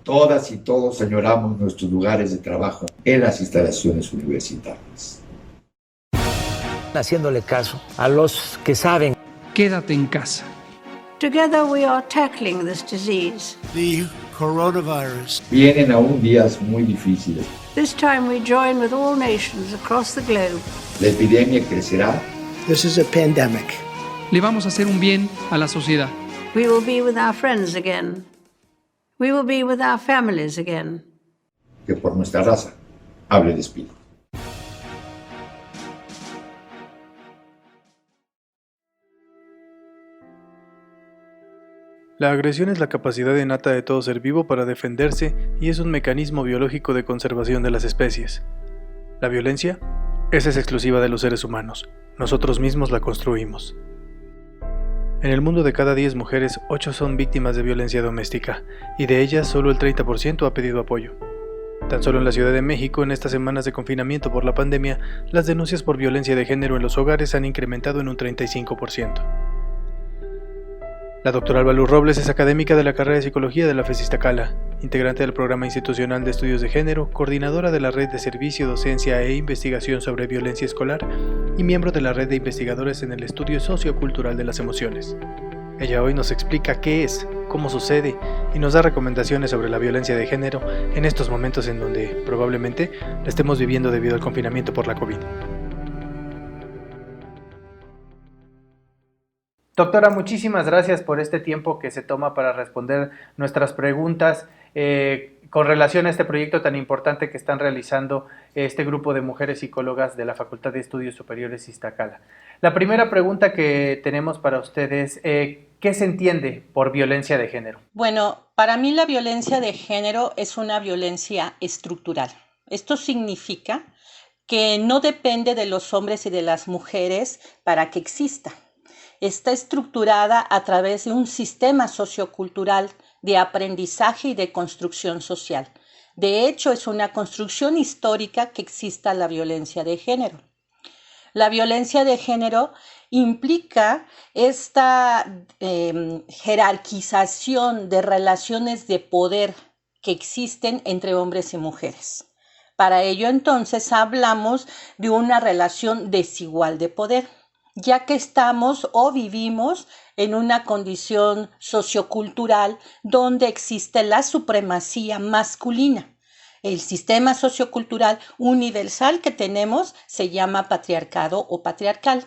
Todas y todos añoramos nuestros lugares de trabajo en las instalaciones universitarias. Haciéndole caso a los que saben. Quédate en casa. Together we are tackling this disease. The coronavirus. Vienen aún días muy difíciles. This time we join with all nations across the globe. La epidemia crecerá. This is a pandemic. Le vamos a hacer un bien a la sociedad. We will be with our friends again. We will be with our families again. Que por nuestra raza hable de espíritu. La agresión es la capacidad innata de todo ser vivo para defenderse y es un mecanismo biológico de conservación de las especies. La violencia, esa es exclusiva de los seres humanos. Nosotros mismos la construimos. En el mundo de cada 10 mujeres, 8 son víctimas de violencia doméstica, y de ellas solo el 30% ha pedido apoyo. Tan solo en la Ciudad de México, en estas semanas de confinamiento por la pandemia, las denuncias por violencia de género en los hogares han incrementado en un 35%. La doctora Alba Luz Robles es académica de la carrera de Psicología de la FES Iztacala, integrante del Programa Institucional de Estudios de Género, coordinadora de la Red de Servicio, Docencia e Investigación sobre Violencia Escolar y miembro de la Red de Investigadores en el Estudio Sociocultural de las Emociones. Ella hoy nos explica qué es, cómo sucede y nos da recomendaciones sobre la violencia de género en estos momentos en donde probablemente la estemos viviendo debido al confinamiento por la COVID. Doctora, muchísimas gracias por este tiempo que se toma para responder nuestras preguntas con relación a este proyecto tan importante que están realizando este grupo de mujeres psicólogas de la Facultad de Estudios Superiores Iztacala. La primera pregunta que tenemos para ustedes, ¿qué se entiende por violencia de género? Bueno, para mí la violencia de género es una violencia estructural. Esto significa que no depende de los hombres y de las mujeres para que exista. Está estructurada a través de un sistema sociocultural de aprendizaje y de construcción social. De hecho, es una construcción histórica que exista la violencia de género. La violencia de género implica esta jerarquización de relaciones de poder que existen entre hombres y mujeres. Para ello, entonces, hablamos de una relación desigual de poder, ya que estamos o vivimos en una condición sociocultural donde existe la supremacía masculina. El sistema sociocultural universal que tenemos se llama patriarcado o patriarcal.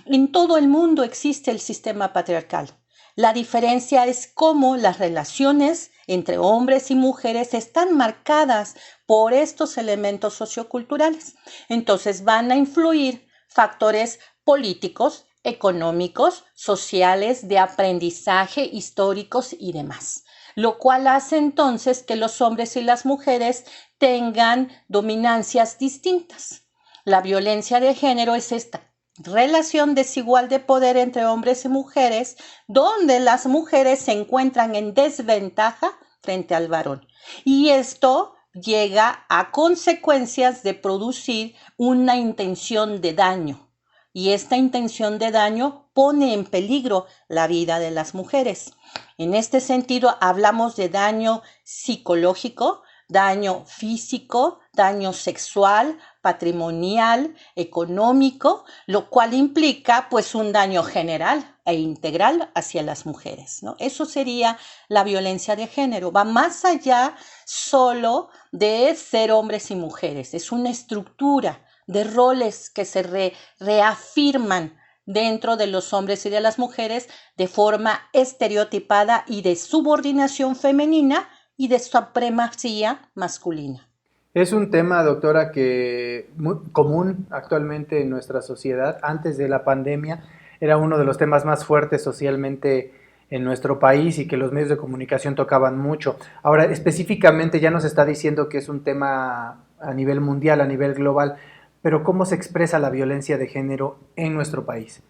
En todo el mundo existe el sistema patriarcal. La diferencia es cómo las relaciones entre hombres y mujeres están marcadas por estos elementos socioculturales. Entonces van a influir factores políticos, económicos, sociales, de aprendizaje, históricos y demás. Lo cual hace entonces que los hombres y las mujeres tengan dominancias distintas. La violencia de género es esta relación desigual de poder entre hombres y mujeres, donde las mujeres se encuentran en desventaja frente al varón. Y esto llega a consecuencias de producir una intención de daño. Y esta intención de daño pone en peligro la vida de las mujeres. En este sentido, hablamos de daño psicológico, daño físico, daño sexual, patrimonial, económico, lo cual implica pues un daño general e integral hacia las mujeres, ¿no? Eso sería la violencia de género. Va más allá solo de ser hombres y mujeres. Es una estructura de roles que se reafirman dentro de los hombres y de las mujeres de forma estereotipada y de subordinación femenina y de supremacía masculina. Es un tema, doctora, que muy común actualmente en nuestra sociedad. Antes de la pandemia era uno de los temas más fuertes socialmente en nuestro país y que los medios de comunicación tocaban mucho. Ahora, específicamente ya nos está diciendo que es un tema a nivel mundial, a nivel global, pero ¿cómo se expresa la violencia de género en nuestro país?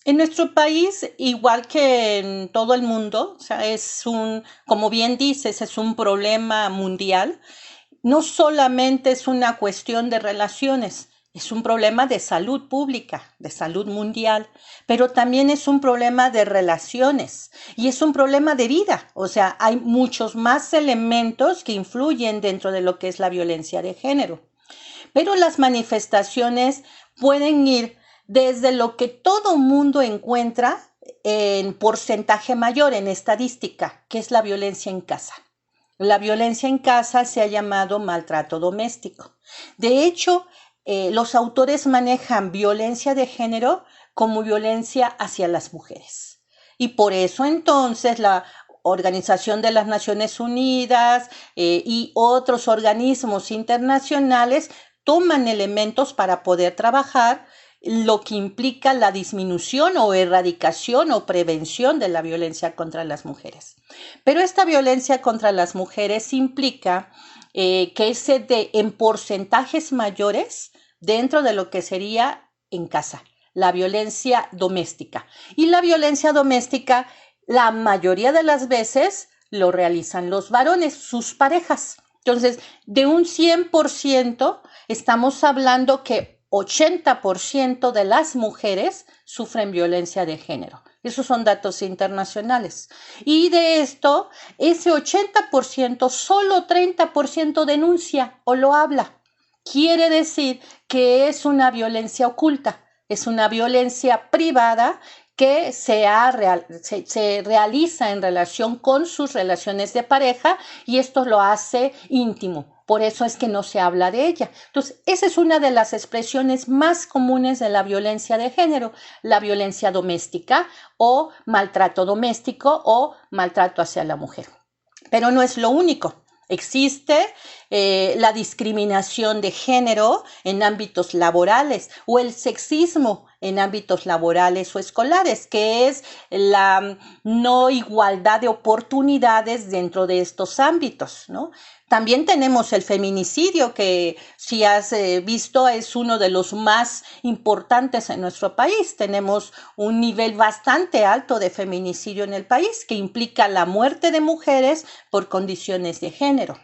En nuestro país, igual que en todo el mundo, o sea, como bien dices, es un problema mundial. No solamente es una cuestión de relaciones, Es un problema de salud pública, de salud mundial, pero también es un problema de relaciones y es un problema de vida. O sea, hay muchos más elementos que influyen dentro de lo que es la violencia de género. Pero las manifestaciones pueden ir desde lo que todo mundo encuentra en porcentaje mayor, en estadística, que es la violencia en casa. La violencia en casa se ha llamado maltrato doméstico. De hecho, los autores manejan violencia de género como violencia hacia las mujeres. Y por eso entonces la Organización de las Naciones Unidas y otros organismos internacionales toman elementos para poder trabajar lo que implica la disminución o erradicación o prevención de la violencia contra las mujeres. Pero esta violencia contra las mujeres implica que se dé en porcentajes mayores dentro de lo que sería en casa, la violencia doméstica. Y la violencia doméstica, la mayoría de las veces, lo realizan los varones, sus parejas. Entonces, de un 100%, estamos hablando que 80% de las mujeres sufren violencia de género. Esos son datos internacionales. Y de esto, ese 80%, solo 30% denuncia o lo habla. Quiere decir que es una violencia oculta, es una violencia privada que se realiza en relación con sus relaciones de pareja y esto lo hace íntimo. Por eso es que no se habla de ella. Entonces, esa es una de las expresiones más comunes de la violencia de género, la violencia doméstica o maltrato doméstico o maltrato hacia la mujer. Pero no es lo único. Existe la discriminación de género en ámbitos laborales o el sexismo en ámbitos laborales o escolares, que es la no igualdad de oportunidades dentro de estos ámbitos, ¿no? También tenemos el feminicidio, que si has visto es uno de los más importantes en nuestro país. Tenemos un nivel bastante alto de feminicidio en el país, que implica la muerte de mujeres por condiciones de género.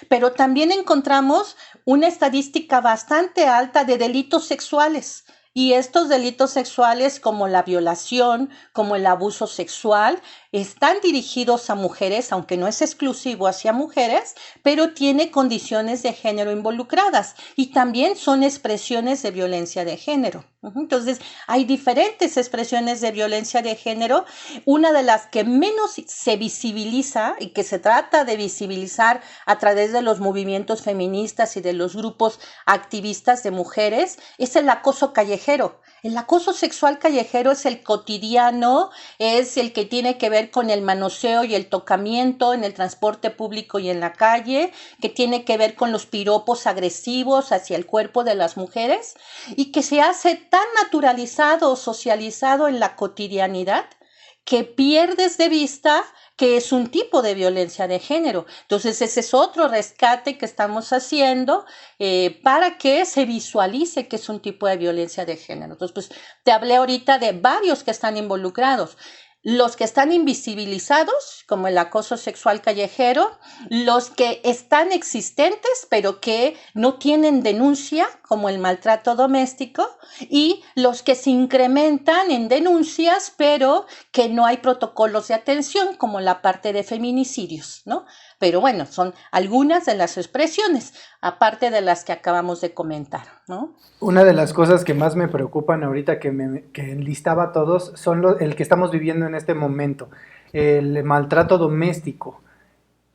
Pero también encontramos una estadística bastante alta de delitos sexuales. Y estos delitos sexuales como la violación, como el abuso sexual, están dirigidos a mujeres, aunque no es exclusivo hacia mujeres, pero tiene condiciones de género involucradas y también son expresiones de violencia de género. Entonces, hay diferentes expresiones de violencia de género. Una de las que menos se visibiliza y que se trata de visibilizar a través de los movimientos feministas y de los grupos activistas de mujeres es el acoso callejero. El acoso sexual callejero es el cotidiano, es el que tiene que ver con el manoseo y el tocamiento en el transporte público y en la calle, que tiene que ver con los piropos agresivos hacia el cuerpo de las mujeres y que se hace tan naturalizado o socializado en la cotidianidad que pierdes de vista que es un tipo de violencia de género. Entonces, ese es otro rescate que estamos haciendo para que se visualice que es un tipo de violencia de género. Entonces, pues, te hablé ahorita de varios que están involucrados. Los que están invisibilizados, como el acoso sexual callejero, los que están existentes, pero que no tienen denuncia, como el maltrato doméstico, y los que se incrementan en denuncias, pero que no hay protocolos de atención, como la parte de feminicidios, ¿no? Pero bueno, son algunas de las expresiones, aparte de las que acabamos de comentar, ¿no? Una de las cosas que más me preocupan ahorita que enlistaba todos son el que estamos viviendo en este momento, el maltrato doméstico.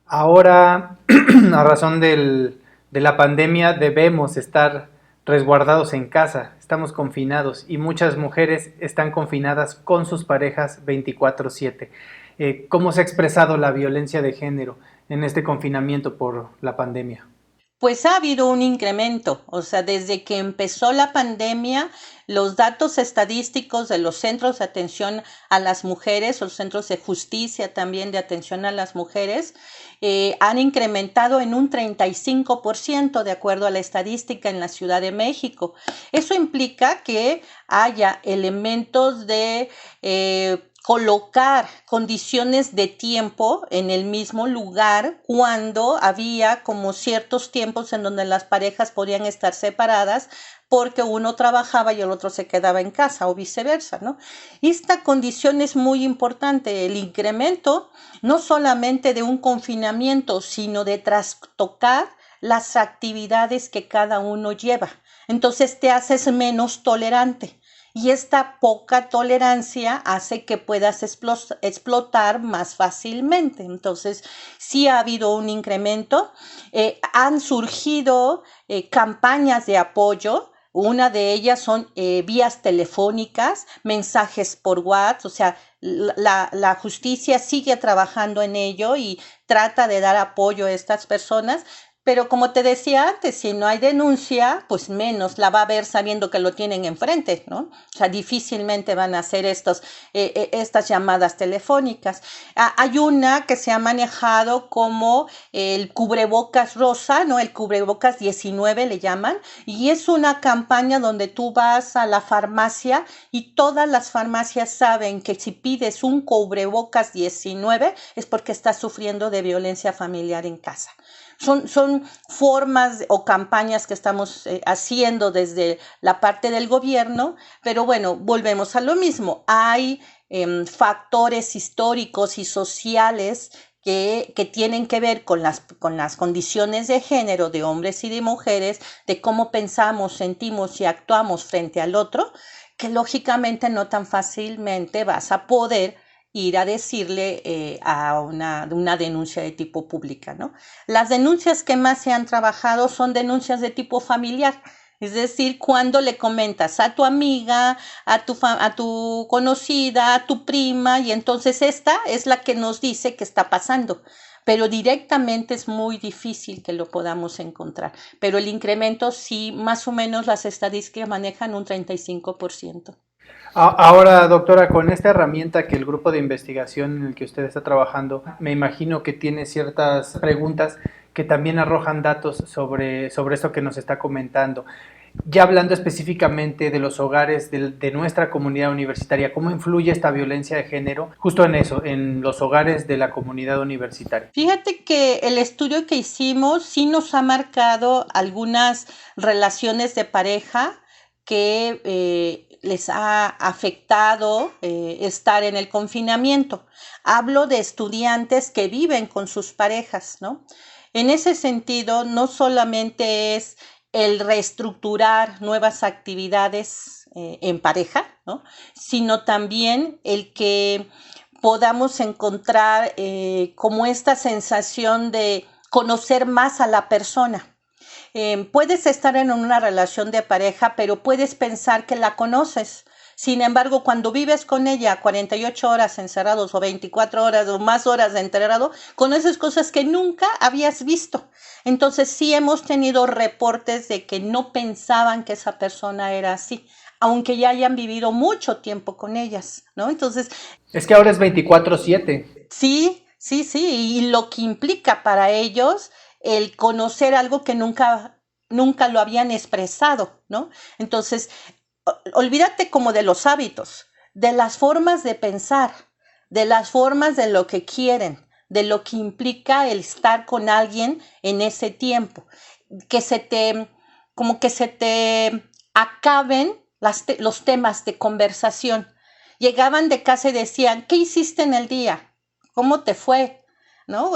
Ahora, a razón de la pandemia, debemos estar resguardados en casa, estamos confinados y muchas mujeres están confinadas con sus parejas 24/7. ¿Cómo se ha expresado la violencia de género en este confinamiento por la pandemia? Pues ha habido un incremento, o sea, desde que empezó la pandemia, los datos estadísticos de los centros de atención a las mujeres, los centros de justicia también de atención a las mujeres, han incrementado en un 35% de acuerdo a la estadística en la Ciudad de México. Eso implica que haya elementos de colocar condiciones de tiempo en el mismo lugar cuando había como ciertos tiempos en donde las parejas podían estar separadas porque uno trabajaba y el otro se quedaba en casa o viceversa, ¿no? Esta condición es muy importante, el incremento no solamente de un confinamiento, sino de trastocar las actividades que cada uno lleva. Entonces te haces menos tolerante. Y esta poca tolerancia hace que puedas explotar más fácilmente. Entonces, sí ha habido un incremento. Han surgido campañas de apoyo. Una de ellas son vías telefónicas, mensajes por WhatsApp. O sea, la justicia sigue trabajando en ello y trata de dar apoyo a estas personas. Pero como te decía antes, si no hay denuncia, pues menos la va a ver sabiendo que lo tienen enfrente, ¿no? O sea, difícilmente van a hacer estas llamadas telefónicas. Hay una que se ha manejado como el cubrebocas rosa, ¿no? El cubrebocas 19 le llaman, y es una campaña donde tú vas a la farmacia y todas las farmacias saben que si pides un cubrebocas 19 es porque estás sufriendo de violencia familiar en casa. Son formas o campañas que estamos haciendo desde la parte del gobierno, pero bueno, volvemos a lo mismo. Hay factores históricos y sociales que tienen que ver con las condiciones de género de hombres y de mujeres, de cómo pensamos, sentimos y actuamos frente al otro, que lógicamente no tan fácilmente vas a poder ir a decirle a una denuncia de tipo pública, ¿no? Las denuncias que más se han trabajado son denuncias de tipo familiar, es decir, cuando le comentas a tu amiga, a tu conocida, a tu prima, y entonces esta es la que nos dice qué está pasando. Pero directamente es muy difícil que lo podamos encontrar. Pero el incremento sí, más o menos las estadísticas manejan un 35%. Ahora, doctora, con esta herramienta que el grupo de investigación en el que usted está trabajando, me imagino que tiene ciertas preguntas que también arrojan datos sobre esto que nos está comentando. Ya hablando específicamente de los hogares de nuestra comunidad universitaria, ¿cómo influye esta violencia de género justo en eso, en los hogares de la comunidad universitaria? Fíjate que el estudio que hicimos sí nos ha marcado algunas relaciones de pareja que les ha afectado estar en el confinamiento. Hablo de estudiantes que viven con sus parejas, ¿no? En ese sentido, no solamente es el reestructurar nuevas actividades en pareja, ¿no? Sino también el que podamos encontrar como esta sensación de conocer más a la persona. Puedes estar en una relación de pareja, pero puedes pensar que la conoces. Sin embargo, cuando vives con ella 48 horas encerrados o 24 horas o más horas de encerrado, conoces cosas que nunca habías visto. Entonces sí hemos tenido reportes de que no pensaban que esa persona era así, aunque ya hayan vivido mucho tiempo con ellas, ¿no? Entonces... Es que ahora es 24/7. Sí, y lo que implica para ellos el conocer algo que nunca lo habían expresado, ¿no? Entonces, olvídate como de los hábitos, de las formas de pensar, de las formas de lo que quieren, de lo que implica el estar con alguien en ese tiempo, que se te acaben los temas de conversación. Llegaban de casa y decían, ¿qué hiciste en el día? ¿Cómo te fue? ¿No?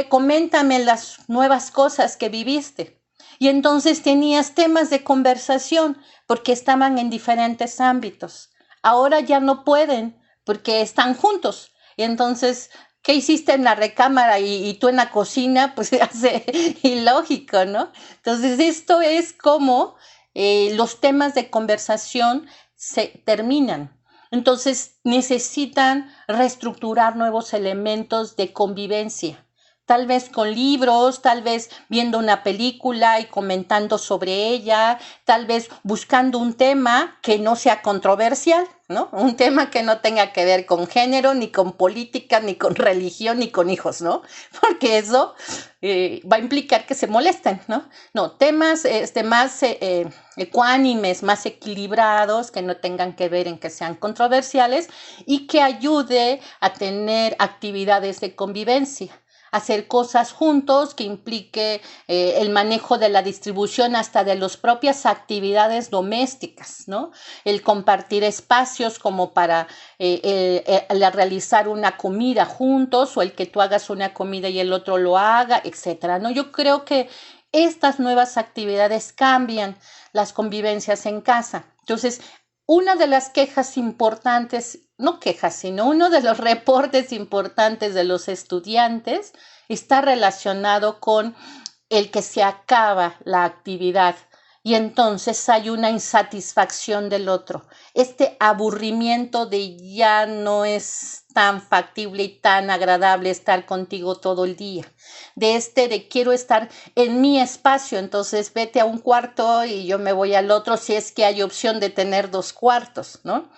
Coméntame las nuevas cosas que viviste. Y entonces tenías temas de conversación porque estaban en diferentes ámbitos. Ahora ya no pueden porque están juntos. Y entonces, ¿qué hiciste en la recámara y tú en la cocina? Pues se hace ilógico, ¿no? Entonces esto es como los temas de conversación se terminan. Entonces necesitan reestructurar nuevos elementos de convivencia, tal vez con libros, tal vez viendo una película y comentando sobre ella, tal vez buscando un tema que no sea controversial, ¿no? Un tema que no tenga que ver con género, ni con política, ni con religión, ni con hijos, ¿no? Porque eso va a implicar que se molesten, ¿no? No, temas más ecuánimes, más equilibrados, que no tengan que ver en que sean controversiales y que ayude a tener actividades de convivencia. Hacer cosas juntos que implique el manejo de la distribución hasta de las propias actividades domésticas, ¿no? El compartir espacios como para realizar una comida juntos o el que tú hagas una comida y el otro lo haga, etcétera, ¿no? Yo creo que estas nuevas actividades cambian las convivencias en casa. Entonces, una de las quejas importantes, no quejas, sino uno de los reportes importantes de los estudiantes está relacionado con el que se acaba la actividad y entonces hay una insatisfacción del otro. Este aburrimiento de ya no es tan factible y tan agradable estar contigo todo el día. De quiero estar en mi espacio, entonces vete a un cuarto y yo me voy al otro si es que hay opción de tener 2 cuartos, ¿no?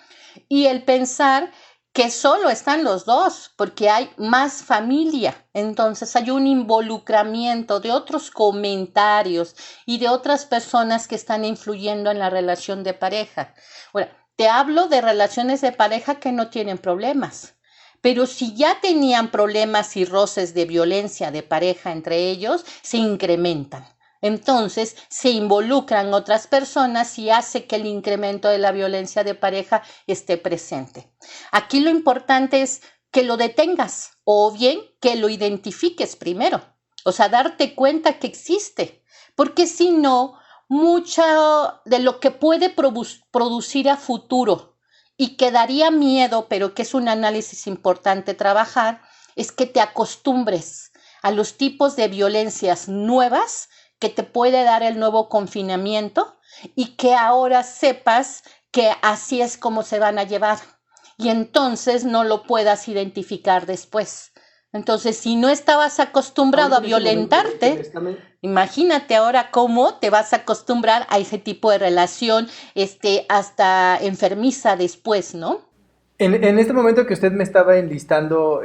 Y el pensar que solo están los dos, porque hay más familia. Entonces hay un involucramiento de otros comentarios y de otras personas que están influyendo en la relación de pareja. Bueno, te hablo de relaciones de pareja que no tienen problemas. Pero si ya tenían problemas y roces de violencia de pareja entre ellos, se incrementan. Entonces se involucran otras personas y hace que el incremento de la violencia de pareja esté presente. Aquí lo importante es que lo detengas o bien que lo identifiques primero. O sea, darte cuenta que existe. Porque si no, mucho de lo que puede producir a futuro y que daría miedo, pero que es un análisis importante trabajar, es que te acostumbres a los tipos de violencias nuevas que te puede dar el nuevo confinamiento y que ahora sepas que así es como se van a llevar y entonces no lo puedas identificar después. Entonces, si no estabas acostumbrado a violentarte, imagínate ahora cómo te vas a acostumbrar a ese tipo de relación hasta enfermiza después, ¿no? En este momento que usted me estaba enlistando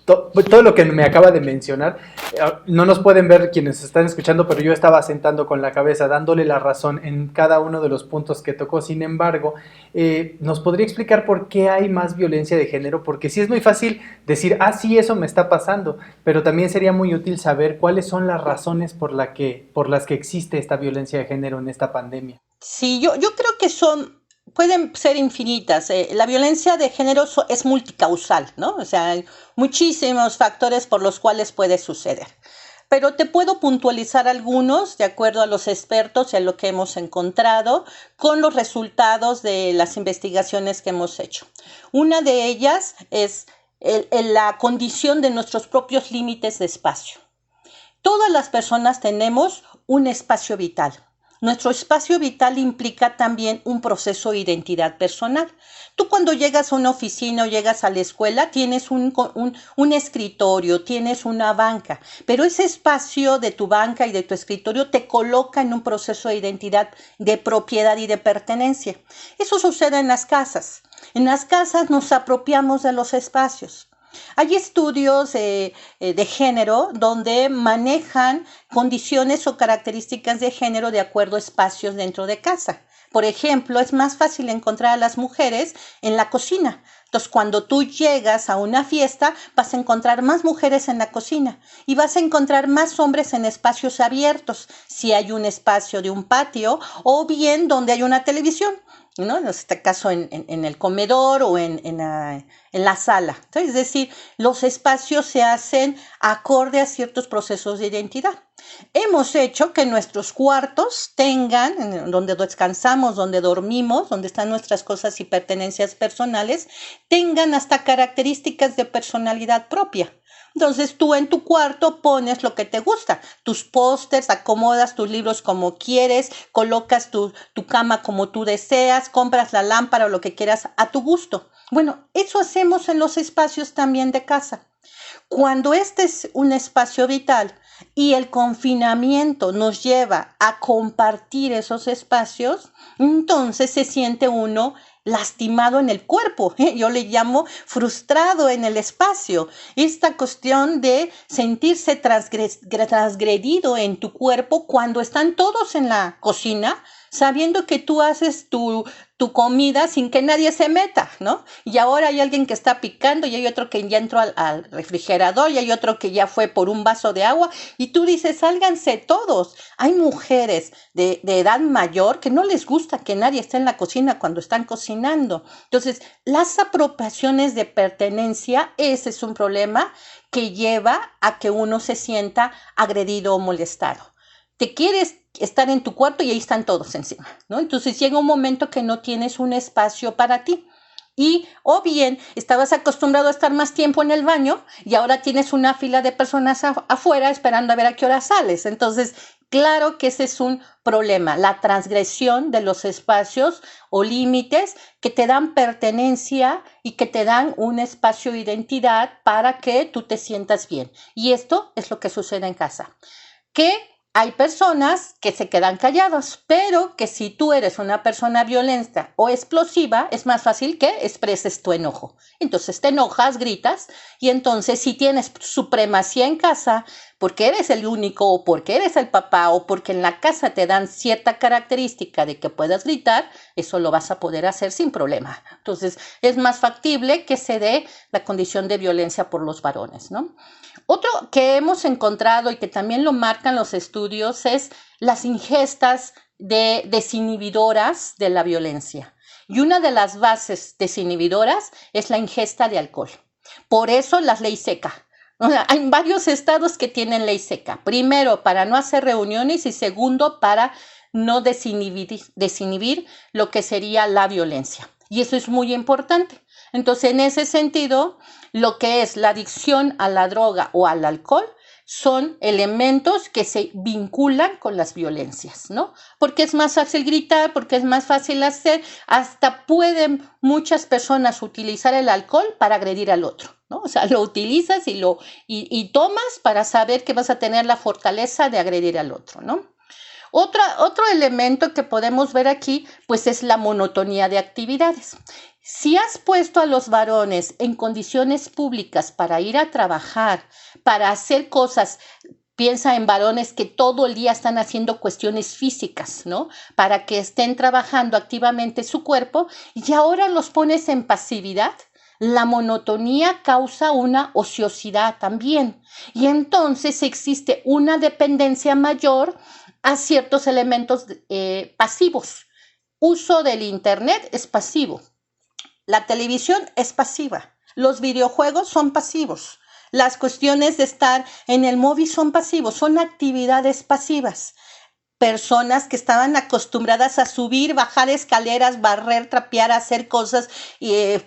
todo lo que me acaba de mencionar, no nos pueden ver quienes están escuchando, pero yo estaba asentando con la cabeza, dándole la razón en cada uno de los puntos que tocó. Sin embargo, ¿nos podría explicar por qué hay más violencia de género? Porque sí es muy fácil decir, sí, eso me está pasando, pero también sería muy útil saber cuáles son las razones por las que existe esta violencia de género en esta pandemia. Sí, yo creo que pueden ser infinitas. La violencia de género es multicausal, ¿no? O sea, hay muchísimos factores por los cuales puede suceder. Pero te puedo puntualizar algunos de acuerdo a los expertos y a lo que hemos encontrado con los resultados de las investigaciones que hemos hecho. Una de ellas es la condición de nuestros propios límites de espacio. Todas las personas tenemos un espacio vital. Nuestro espacio vital implica también un proceso de identidad personal. Tú cuando llegas a una oficina o llegas a la escuela tienes un escritorio, tienes una banca, pero ese espacio de tu banca y de tu escritorio te coloca en un proceso de identidad, de propiedad y de pertenencia. Eso sucede en las casas. En las casas nos apropiamos de los espacios. Hay estudios de género donde manejan condiciones o características de género de acuerdo a espacios dentro de casa. Por ejemplo, es más fácil encontrar a las mujeres en la cocina. Entonces, cuando tú llegas a una fiesta, vas a encontrar más mujeres en la cocina y vas a encontrar más hombres en espacios abiertos, si hay un espacio de un patio o bien donde hay una televisión, ¿no? En este caso en el comedor o en la sala. Entonces, es decir, los espacios se hacen acorde a ciertos procesos de identidad. Hemos hecho que nuestros cuartos tengan, donde descansamos, donde dormimos, donde están nuestras cosas y pertenencias personales, tengan hasta características de personalidad propia. Entonces tú en tu cuarto pones lo que te gusta, tus pósters, acomodas tus libros como quieres, colocas tu cama como tú deseas, compras la lámpara o lo que quieras a tu gusto. Bueno, eso hacemos en los espacios también de casa. Cuando este es un espacio vital y el confinamiento nos lleva a compartir esos espacios, entonces se siente uno lastimado en el cuerpo, yo le llamo frustrado en el espacio. Esta cuestión de sentirse transgredido en tu cuerpo cuando están todos en la cocina, sabiendo que tú haces tu comida sin que nadie se meta, ¿no? Y ahora hay alguien que está picando y hay otro que ya entró al refrigerador y hay otro que ya fue por un vaso de agua y tú dices, sálganse todos. Hay mujeres de edad mayor que no les gusta que nadie esté en la cocina cuando están cocinando. Entonces, las apropiaciones de pertenencia, ese es un problema que lleva a que uno se sienta agredido o molestado. Te quieres estar en tu cuarto y ahí están todos encima, ¿no? Entonces llega un momento que no tienes un espacio para ti. Y o bien estabas acostumbrado a estar más tiempo en el baño y ahora tienes una fila de personas afuera esperando a ver a qué hora sales. Entonces, claro que ese es un problema, la transgresión de los espacios o límites que te dan pertenencia y que te dan un espacio de identidad para que tú te sientas bien. Y esto es lo que sucede en casa. Que hay personas que se quedan callados, pero que si tú eres una persona violenta o explosiva, es más fácil que expreses tu enojo. Entonces te enojas, gritas, y entonces si tienes supremacía en casa, porque eres el único o porque eres el papá o porque en la casa te dan cierta característica de que puedas gritar, eso lo vas a poder hacer sin problema. Entonces es más factible que se dé la condición de violencia por los varones, ¿no? Otro que hemos encontrado y que también lo marcan los estudios es las ingestas de desinhibidoras de la violencia. Y una de las bases desinhibidoras es la ingesta de alcohol. Por eso la ley seca. O sea, hay varios estados que tienen ley seca. Primero, para no hacer reuniones y segundo, para no desinhibir lo que sería la violencia. Y eso es muy importante. Entonces, en ese sentido, lo que es la adicción a la droga o al alcohol son elementos que se vinculan con las violencias, ¿no? Porque es más fácil gritar, porque es más fácil hacer, hasta pueden muchas personas utilizar el alcohol para agredir al otro, ¿no? O sea, lo utilizas y tomas para saber que vas a tener la fortaleza de agredir al otro, ¿no? Otro elemento que podemos ver aquí, pues es la monotonía de actividades. Si has puesto a los varones en condiciones públicas para ir a trabajar, para hacer cosas, piensa en varones que todo el día están haciendo cuestiones físicas, ¿no? Para que estén trabajando activamente su cuerpo y ahora los pones en pasividad. La monotonía causa una ociosidad también y entonces existe una dependencia mayor a ciertos elementos pasivos. Uso del internet es pasivo. La televisión es pasiva. Los videojuegos son pasivos. Las cuestiones de estar en el móvil son pasivos. Son actividades pasivas. Personas que estaban acostumbradas a subir, bajar escaleras, barrer, trapear, hacer cosas.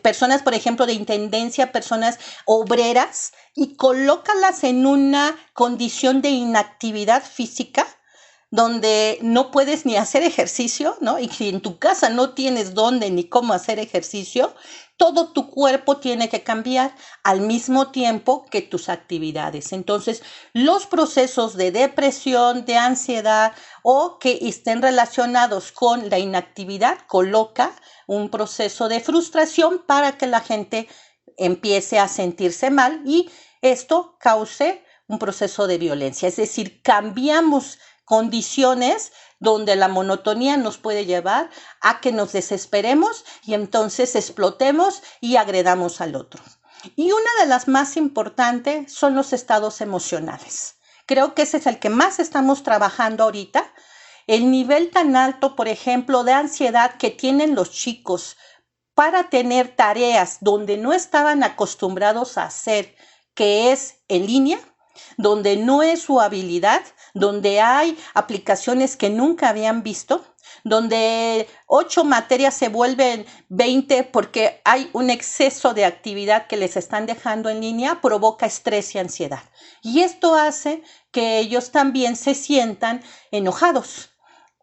Personas, por ejemplo, de intendencia, personas obreras, y colócalas en una condición de inactividad física donde no puedes ni hacer ejercicio, ¿no? Y si en tu casa no tienes dónde ni cómo hacer ejercicio, todo tu cuerpo tiene que cambiar al mismo tiempo que tus actividades. Entonces, los procesos de depresión, de ansiedad o que estén relacionados con la inactividad coloca un proceso de frustración para que la gente empiece a sentirse mal y esto cause un proceso de violencia. Es decir, cambiamos condiciones donde la monotonía nos puede llevar a que nos desesperemos y entonces explotemos y agredamos al otro. Y una de las más importantes son los estados emocionales. Creo que ese es el que más estamos trabajando ahorita. El nivel tan alto, por ejemplo, de ansiedad que tienen los chicos para tener tareas donde no estaban acostumbrados a hacer, que es en línea, donde no es su habilidad, donde hay aplicaciones que nunca habían visto, donde 8 materias se vuelven 20 porque hay un exceso de actividad que les están dejando en línea, provoca estrés y ansiedad. Y esto hace que ellos también se sientan enojados.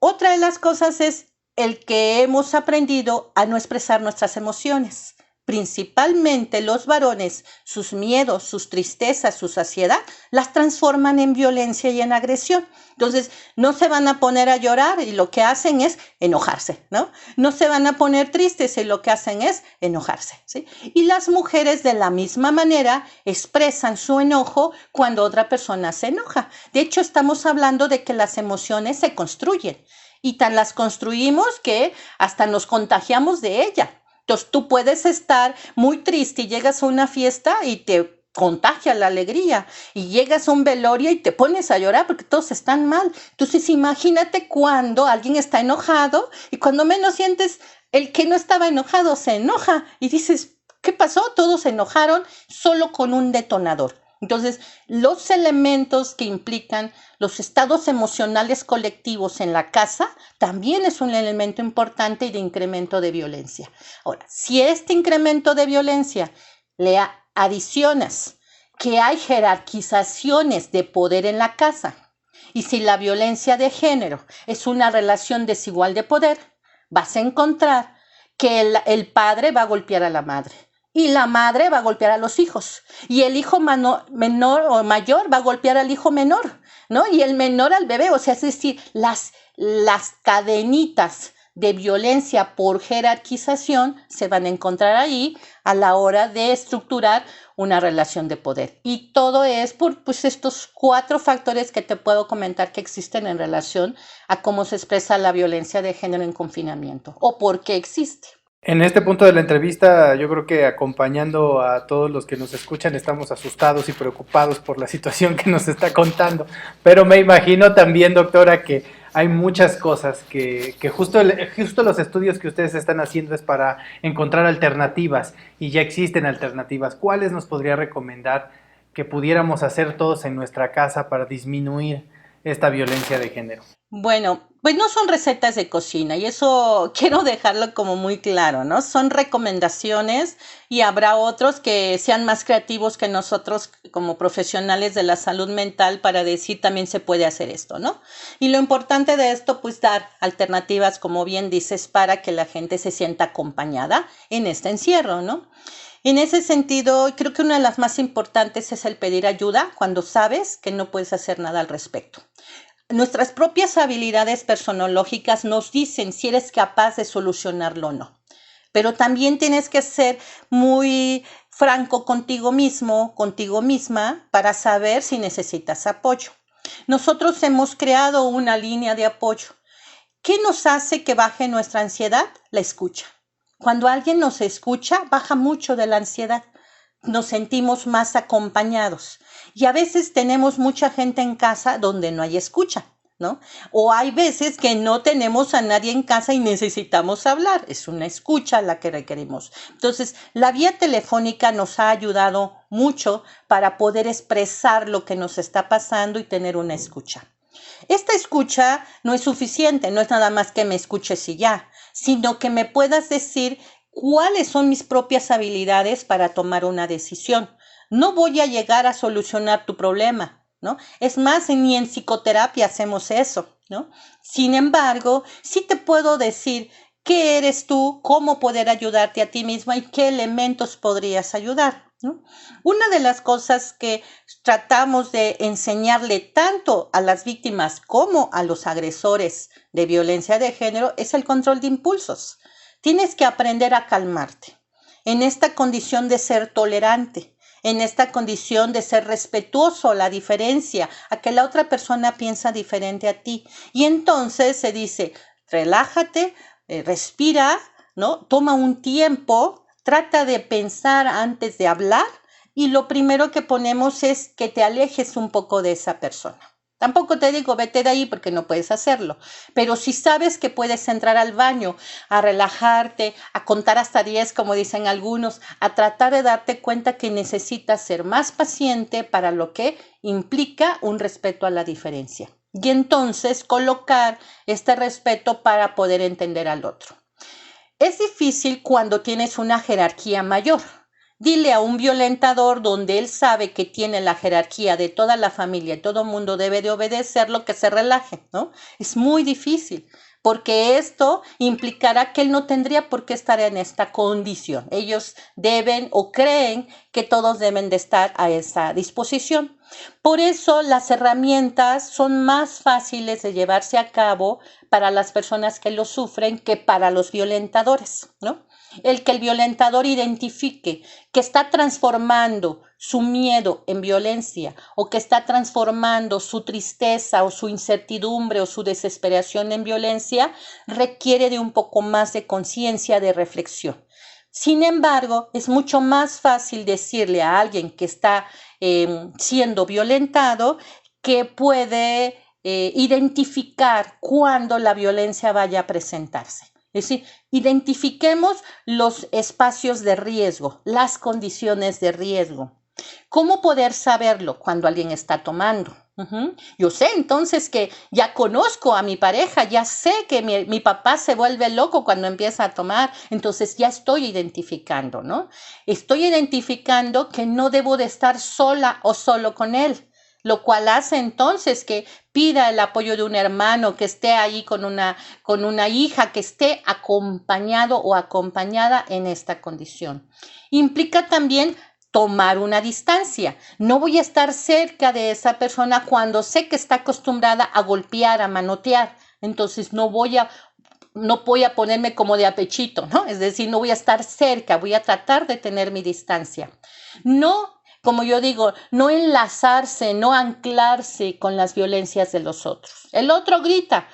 Otra de las cosas es el que hemos aprendido a no expresar nuestras emociones. principalmente los varones, sus miedos, sus tristezas, su ansiedad, las transforman en violencia y en agresión. Entonces, no se van a poner a llorar y lo que hacen es enojarse, ¿no? No se van a poner tristes y lo que hacen es enojarse, ¿sí? Y las mujeres de la misma manera expresan su enojo cuando otra persona se enoja. De hecho, estamos hablando de que las emociones se construyen y tan las construimos que hasta nos contagiamos de ella. Entonces, tú puedes estar muy triste y llegas a una fiesta y te contagia la alegría, y llegas a un velorio y te pones a llorar porque todos están mal. Entonces, imagínate cuando alguien está enojado y cuando menos sientes, el que no estaba enojado se enoja y dices, ¿qué pasó? Todos se enojaron solo con un detonador. Entonces, los elementos que implican los estados emocionales colectivos en la casa también es un elemento importante y de incremento de violencia. Ahora, si este incremento de violencia le adicionas que hay jerarquizaciones de poder en la casa, y si la violencia de género es una relación desigual de poder, vas a encontrar que el padre va a golpear a la madre y la madre va a golpear a los hijos y el hijo menor o mayor va a golpear al hijo menor, ¿no? Y el menor al bebé. O sea, es decir, las cadenitas de violencia por jerarquización se van a encontrar ahí a la hora de estructurar una relación de poder. Y todo es por estos 4 factores que te puedo comentar que existen en relación a cómo se expresa la violencia de género en confinamiento o por qué existe. En este punto de la entrevista, yo creo que acompañando a todos los que nos escuchan, estamos asustados y preocupados por la situación que nos está contando, pero me imagino también, doctora, que hay muchas cosas que justo los estudios que ustedes están haciendo es para encontrar alternativas, y ya existen alternativas. ¿Cuáles nos podría recomendar que pudiéramos hacer todos en nuestra casa para disminuir esta violencia de género? Bueno, pues no son recetas de cocina y eso quiero dejarlo como muy claro, ¿no? Son recomendaciones y habrá otros que sean más creativos que nosotros como profesionales de la salud mental para decir también se puede hacer esto, ¿no? Y lo importante de esto, pues dar alternativas, como bien dices, para que la gente se sienta acompañada en este encierro, ¿no? En ese sentido, creo que una de las más importantes es el pedir ayuda cuando sabes que no puedes hacer nada al respecto. Nuestras propias habilidades personológicas nos dicen si eres capaz de solucionarlo o no. Pero también tienes que ser muy franco contigo mismo, contigo misma, para saber si necesitas apoyo. Nosotros hemos creado una línea de apoyo. ¿Qué nos hace que baje nuestra ansiedad? La escucha. Cuando alguien nos escucha, baja mucho de la ansiedad. Nos sentimos más acompañados. Y a veces tenemos mucha gente en casa donde no hay escucha, ¿no? O hay veces que no tenemos a nadie en casa y necesitamos hablar. Es una escucha la que requerimos. Entonces, la vía telefónica nos ha ayudado mucho para poder expresar lo que nos está pasando y tener una escucha. Esta escucha no es suficiente, no es nada más que me escuches y ya, sino que me puedas decir cuáles son mis propias habilidades para tomar una decisión. No voy a llegar a solucionar tu problema, ¿no? Es más, ni en psicoterapia hacemos eso, ¿no? Sin embargo, sí te puedo decir qué eres tú, cómo poder ayudarte a ti misma y qué elementos podrías ayudar, ¿no? Una de las cosas que tratamos de enseñarle tanto a las víctimas como a los agresores de violencia de género es el control de impulsos. Tienes que aprender a calmarte en esta condición de ser tolerante, en esta condición de ser respetuoso a la diferencia, a que la otra persona piensa diferente a ti. Y entonces se dice, relájate, respira, ¿no? Toma un tiempo, trata de pensar antes de hablar y lo primero que ponemos es que te alejes un poco de esa persona. Tampoco te digo vete de ahí porque no puedes hacerlo, pero si sabes que puedes entrar al baño, a relajarte, a contar hasta 10 como dicen algunos, a tratar de darte cuenta que necesitas ser más paciente para lo que implica un respeto a la diferencia. Y entonces colocar este respeto para poder entender al otro. Es difícil cuando tienes una jerarquía mayor. Dile a un violentador donde él sabe que tiene la jerarquía de toda la familia y todo el mundo debe de obedecerlo, que se relaje, ¿no? Es muy difícil porque esto implicará que él no tendría por qué estar en esta condición. Ellos deben o creen que todos deben de estar a esa disposición. Por eso las herramientas son más fáciles de llevarse a cabo para las personas que lo sufren que para los violentadores, ¿no? El que el violentador identifique que está transformando su miedo en violencia o que está transformando su tristeza o su incertidumbre o su desesperación en violencia requiere de un poco más de conciencia, de reflexión. Sin embargo, es mucho más fácil decirle a alguien que está siendo violentado que puede identificar cuándo la violencia vaya a presentarse. Es decir, identifiquemos los espacios de riesgo, las condiciones de riesgo. ¿Cómo poder saberlo cuando alguien está tomando? Yo sé entonces que ya conozco a mi pareja, ya sé que mi papá se vuelve loco cuando empieza a tomar, entonces ya estoy identificando, ¿no? Estoy identificando que no debo de estar sola o solo con él, lo cual hace entonces que pida el apoyo de un hermano, que esté ahí con una hija, que esté acompañado o acompañada en esta condición. Implica también tomar una distancia. No voy a estar cerca de esa persona cuando sé que está acostumbrada a golpear, a manotear. Entonces no voy a ponerme como de apechito, ¿no? Es decir, no voy a estar cerca, voy a tratar de tener mi distancia. No, como yo digo, no enlazarse, no anclarse con las violencias de los otros. El otro grita,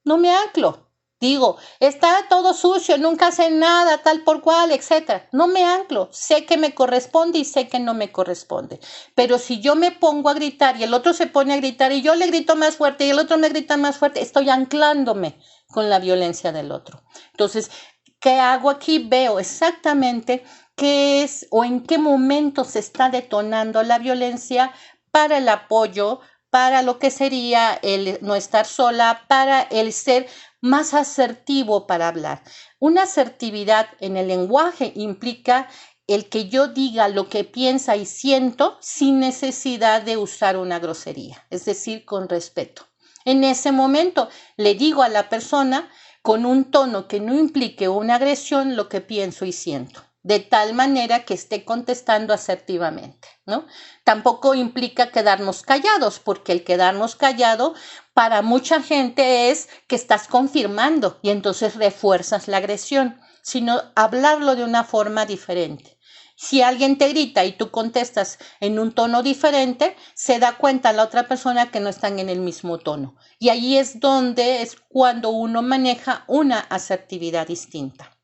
no me anclo. Digo, está todo sucio, nunca hace nada, tal por cual, etc. No me anclo, sé que me corresponde y sé que no me corresponde. Pero si yo me pongo a gritar y el otro se pone a gritar y yo le grito más fuerte y el otro me grita más fuerte, estoy anclándome con la violencia del otro. Entonces, ¿qué hago aquí? Veo exactamente qué es o en qué momento se está detonando la violencia para el apoyo, para lo que sería el no estar sola, para el ser más asertivo para hablar. Una asertividad en el lenguaje implica el que yo diga lo que piensa y siento sin necesidad de usar una grosería, es decir, con respeto. En ese momento le digo a la persona con un tono que no implique una agresión lo que pienso y siento, de tal manera que esté contestando asertivamente, ¿no? Tampoco implica quedarnos callados, porque el quedarnos callado para mucha gente es que estás confirmando y entonces refuerzas la agresión, sino hablarlo de una forma diferente. Si alguien te grita y tú contestas en un tono diferente, se da cuenta la otra persona que no están en el mismo tono. Y ahí es cuando uno maneja una asertividad distinta.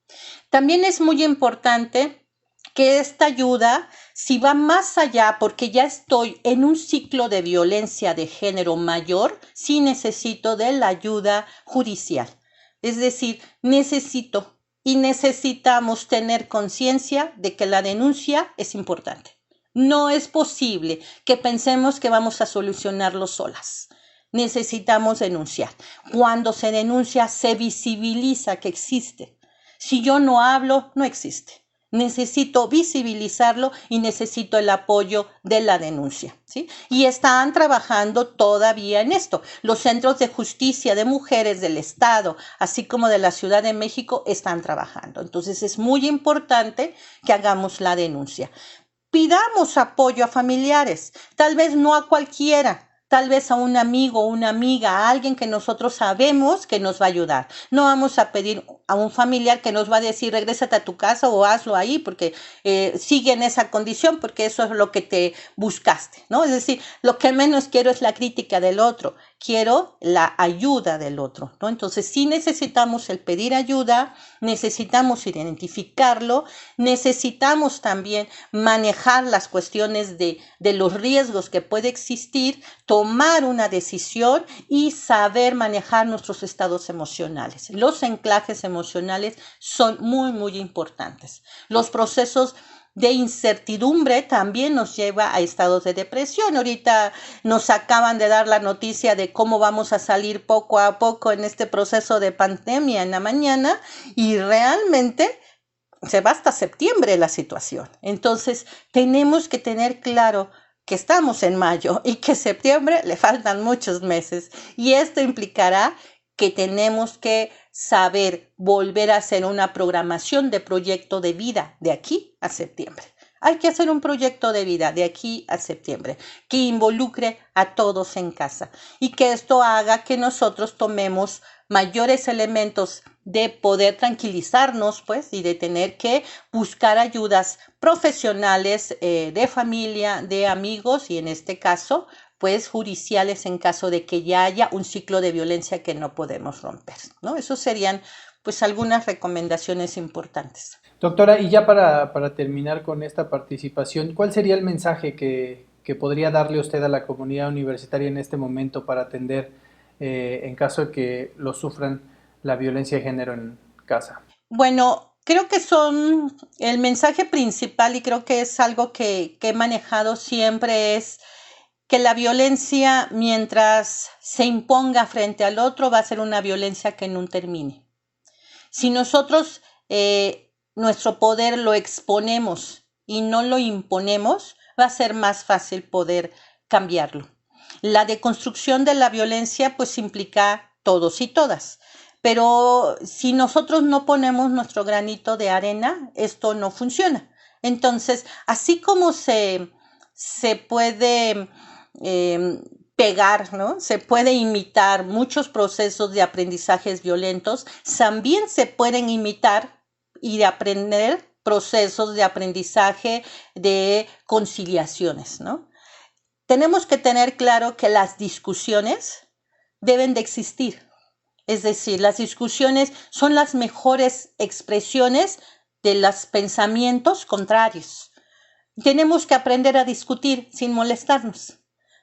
También es muy importante que esta ayuda, si va más allá, porque ya estoy en un ciclo de violencia de género mayor, sí necesito de la ayuda judicial. Es decir, necesitamos tener conciencia de que la denuncia es importante. No es posible que pensemos que vamos a solucionarlo solas. Necesitamos denunciar. Cuando se denuncia, se visibiliza que existe. Si yo no hablo, no existe. Necesito visibilizarlo y necesito el apoyo de la denuncia, ¿sí? Y están trabajando todavía en esto. Los centros de justicia de mujeres del Estado, así como de la Ciudad de México, están trabajando. Entonces es muy importante que hagamos la denuncia. Pidamos apoyo a familiares, tal vez no a cualquiera. Tal vez a un amigo o una amiga, a alguien que nosotros sabemos que nos va a ayudar. No vamos a pedir a un familiar que nos va a decir, regrésate a tu casa o hazlo ahí porque sigue en esa condición, porque eso es lo que te buscaste, ¿no? Es decir, lo que menos quiero es la crítica del otro, quiero la ayuda del otro, ¿no? Entonces sí necesitamos el pedir ayuda, necesitamos identificarlo, necesitamos también manejar las cuestiones de los riesgos que puede existir, tomar una decisión y saber manejar nuestros estados emocionales. Los anclajes emocionales son muy, muy importantes. Los procesos de incertidumbre también nos lleva a estados de depresión. Ahorita nos acaban de dar la noticia de cómo vamos a salir poco a poco en este proceso de pandemia en la mañana y realmente se va hasta septiembre la situación. Entonces tenemos que tener claro que estamos en mayo y que septiembre le faltan muchos meses y esto implicará que tenemos que saber volver a hacer una programación de proyecto de vida de aquí a septiembre. Hay que hacer un proyecto de vida de aquí a septiembre que involucre a todos en casa y que esto haga que nosotros tomemos mayores elementos de poder tranquilizarnos, pues, y de tener que buscar ayudas profesionales, de familia, de amigos y en este caso, pues, judiciales en caso de que ya haya un ciclo de violencia que no podemos romper, ¿no? Esos serían, pues, algunas recomendaciones importantes. Doctora, y ya para terminar con esta participación, ¿cuál sería el mensaje que podría darle usted a la comunidad universitaria en este momento para atender en caso de que lo sufran la violencia de género en casa? Bueno, creo que son el mensaje principal y creo que es algo que he manejado siempre es que la violencia, mientras se imponga frente al otro, va a ser una violencia que no termine. Si nosotros nuestro poder lo exponemos y no lo imponemos, va a ser más fácil poder cambiarlo. La deconstrucción de la violencia pues implica todos y todas, pero si nosotros no ponemos nuestro granito de arena, esto no funciona. Entonces, así como se puede pegar, ¿no? Se puede imitar muchos procesos de aprendizajes violentos, también se pueden imitar y de aprender procesos de aprendizaje de conciliaciones, ¿no? Tenemos que tener claro que las discusiones deben de existir. Es decir, las discusiones son las mejores expresiones de los pensamientos contrarios. Tenemos que aprender a discutir sin molestarnos.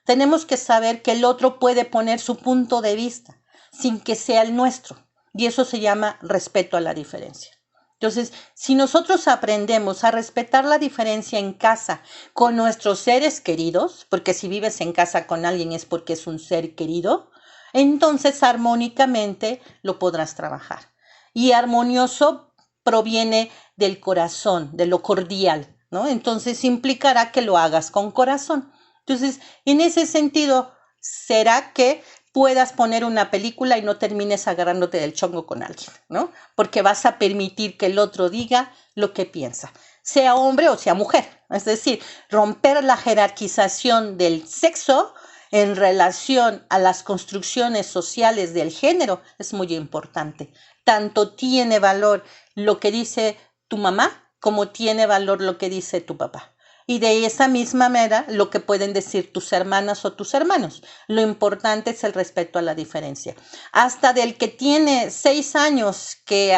Tenemos que saber que el otro puede poner su punto de vista sin que sea el nuestro. Y eso se llama respeto a la diferencia. Entonces, si nosotros aprendemos a respetar la diferencia en casa con nuestros seres queridos, porque si vives en casa con alguien es porque es un ser querido, entonces armónicamente lo podrás trabajar. Y armonioso proviene del corazón, de lo cordial, ¿no? Entonces implicará que lo hagas con corazón. Entonces, en ese sentido, ¿será que puedas poner una película y no termines agarrándote del chongo con alguien, ¿no? Porque vas a permitir que el otro diga lo que piensa, sea hombre o sea mujer. Es decir, romper la jerarquización del sexo en relación a las construcciones sociales del género es muy importante. Tanto tiene valor lo que dice tu mamá como tiene valor lo que dice tu papá. Y de esa misma manera lo que pueden decir tus hermanas o tus hermanos. Lo importante es el respeto a la diferencia. Hasta del que tiene 6 años que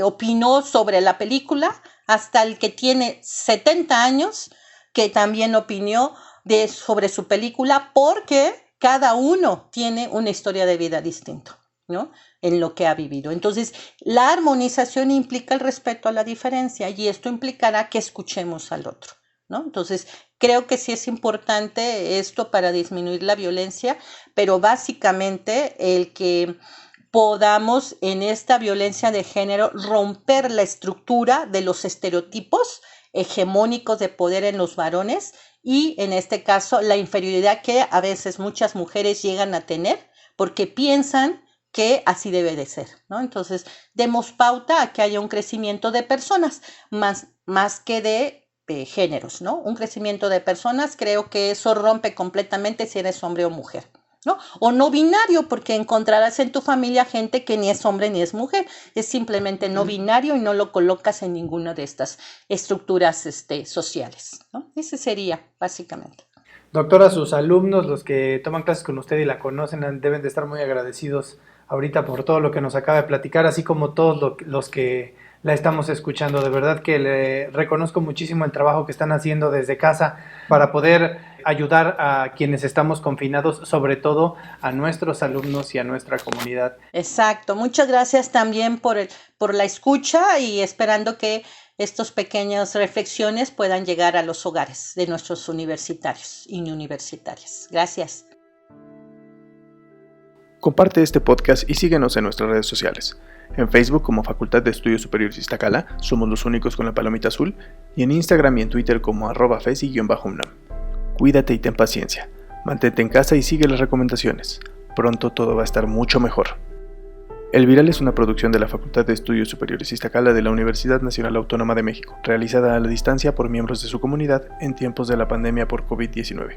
opinó sobre la película, hasta el que tiene 70 años que también opinó sobre su película, porque cada uno tiene una historia de vida distinta, ¿no? En lo que ha vivido. Entonces, la armonización implica el respeto a la diferencia y esto implicará que escuchemos al otro, ¿no? Entonces, creo que sí es importante esto para disminuir la violencia, pero básicamente el que podamos en esta violencia de género romper la estructura de los estereotipos hegemónicos de poder en los varones y en este caso la inferioridad que a veces muchas mujeres llegan a tener porque piensan que así debe de ser, ¿no? Entonces, demos pauta a que haya un crecimiento de personas más que de géneros, ¿no? Un crecimiento de personas, creo que eso rompe completamente si eres hombre o mujer, ¿no? O no binario, porque encontrarás en tu familia gente que ni es hombre ni es mujer, es simplemente no binario y no lo colocas en ninguna de estas estructuras sociales, ¿no? Ese sería básicamente. Doctora, sus alumnos, los que toman clases con usted y la conocen, deben de estar muy agradecidos ahorita por todo lo que nos acaba de platicar, así como todos los que la estamos escuchando. De verdad que le reconozco muchísimo el trabajo que están haciendo desde casa para poder ayudar a quienes estamos confinados, sobre todo a nuestros alumnos y a nuestra comunidad. Exacto. Muchas gracias también por la escucha y esperando que estas pequeñas reflexiones puedan llegar a los hogares de nuestros universitarios y universitarias. Gracias. Comparte este podcast y síguenos en nuestras redes sociales. En Facebook como Facultad de Estudios Superiores Iztacala, somos los únicos con la palomita azul, y en Instagram y en Twitter como @fesi_UNAM. Cuídate y ten paciencia, mantente en casa y sigue las recomendaciones. Pronto todo va a estar mucho mejor. El Viral es una producción de la Facultad de Estudios Superiores Iztacala de la Universidad Nacional Autónoma de México, realizada a la distancia por miembros de su comunidad en tiempos de la pandemia por COVID-19.